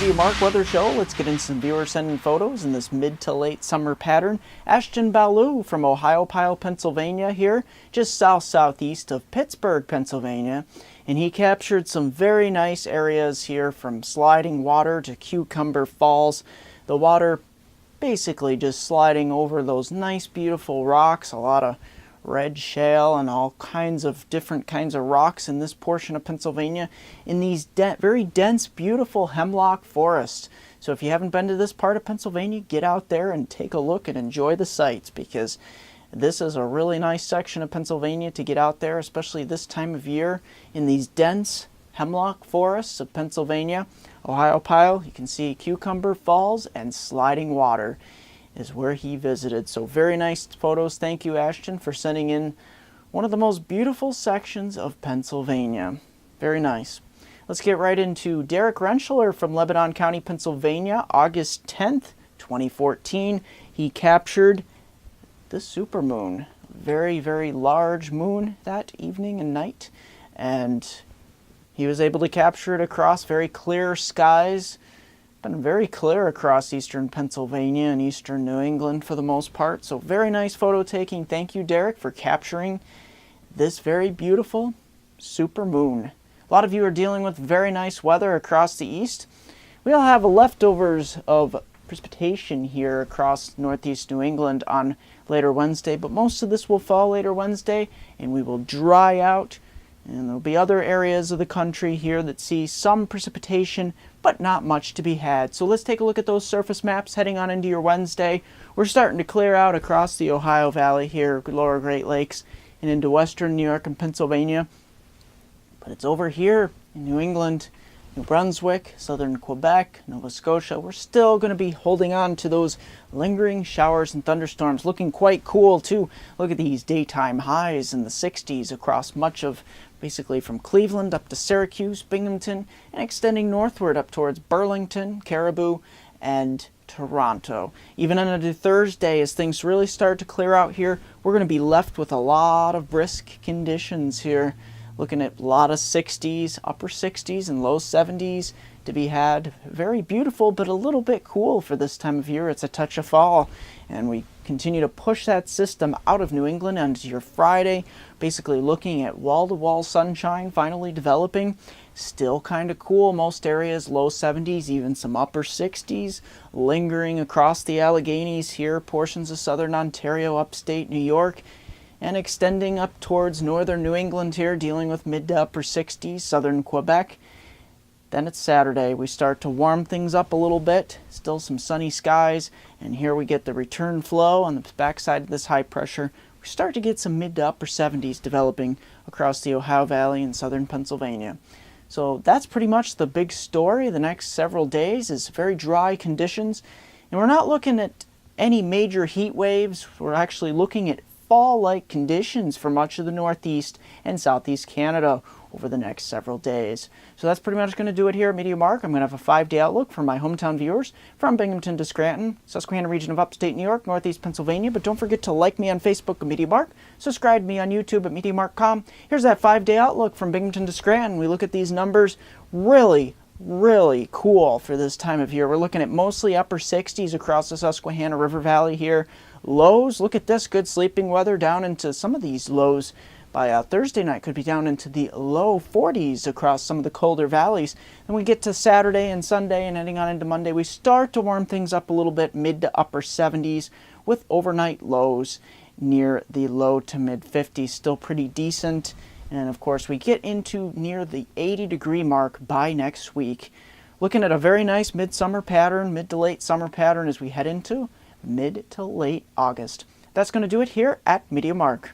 MeteoMark Weather Show. Let's get in some viewer sending photos in this mid to late summer pattern. Ashton Ballou from Ohiopyle, Pennsylvania here, just southeast of Pittsburgh, Pennsylvania. And he captured some very nice areas here from sliding water to Cucumber Falls. The water basically just sliding over those nice beautiful rocks, a lot of red shale and all kinds of different kinds of rocks in this portion of Pennsylvania in these very dense, beautiful hemlock forests. So if you haven't been to this part of Pennsylvania, get out there and take a look and enjoy the sights, because this is a really nice section of Pennsylvania to get out there, especially this time of year in these dense hemlock forests of Pennsylvania. Ohiopyle, you can see Cucumber Falls and sliding water is where he visited. So very nice photos. Thank you, Ashton, for sending in one of the most beautiful sections of Pennsylvania. Very nice. Let's get right into Derek Rentschler from Lebanon County, Pennsylvania, August 10th, 2014. He captured the supermoon. Very, very large moon that evening and night. And he was able to capture it across very clear skies. Been very clear across eastern Pennsylvania and eastern New England for the most part. So very nice photo taking. Thank you, Derek, for capturing this very beautiful supermoon. A lot of you are dealing with very nice weather across the east. We'll have leftovers of precipitation here across northeast New England on later Wednesday, but most of this will fall later Wednesday and we will dry out. And there'll be other areas of the country here that see some precipitation, but not much to be had. So let's take a look at those surface maps heading on into your Wednesday. We're starting to clear out across the Ohio Valley here, lower Great Lakes, and into western New York and Pennsylvania. But it's over here in New England, New Brunswick, southern Quebec, Nova Scotia. We're still going to be holding on to those lingering showers and thunderstorms, looking quite cool too. Look at these daytime highs in the 60s across much of basically from Cleveland up to Syracuse, Binghamton, and extending northward up towards Burlington, Caribou, and Toronto. Even on a Thursday, as things really start to clear out here, we're going to be left with a lot of brisk conditions here. Looking at a lot of 60s, upper 60s and low 70s to be had. Very beautiful, but a little bit cool for this time of year. It's a touch of fall. And we continue to push that system out of New England onto your Friday. Basically looking at wall-to-wall sunshine finally developing. Still kind of cool. Most areas low 70s, even some upper 60s. Lingering across the Alleghenies here, portions of southern Ontario, upstate New York. And extending up towards northern New England here, dealing with mid to upper 60s, southern Quebec. Then it's Saturday. We start to warm things up a little bit. Still some sunny skies. And here we get the return flow on the backside of this high pressure. We start to get some mid to upper 70s developing across the Ohio Valley and southern Pennsylvania. So that's pretty much the big story. The next several days is very dry conditions. And we're not looking at any major heat waves. We're actually looking at fall-like conditions for much of the northeast and southeast Canada over the next several days. So that's pretty much going to do it here at MeteoMark. I'm going to have a 5-day outlook for my hometown viewers from Binghamton to Scranton, Susquehanna region of upstate New York, northeast Pennsylvania. But don't forget to like me on Facebook at MeteoMark, subscribe to me on YouTube at MeteoMark.com. Here's that 5-day outlook from Binghamton to Scranton. We look at these numbers. Really cool for this time of year. We're looking at mostly upper 60s across the Susquehanna River Valley here. Lows, look at this, good sleeping weather down into some of these lows. By Thursday night could be down into the low 40s across some of the colder valleys. Then we get to Saturday and Sunday and heading on into Monday, we start to warm things up a little bit, mid to upper 70s with overnight lows near the low to mid 50s, still pretty decent. And of course we get into near the 80-degree mark by next week. Looking at a very nice midsummer pattern, mid to late summer pattern as we head into mid to late August. That's going to do it here at MeteoMark.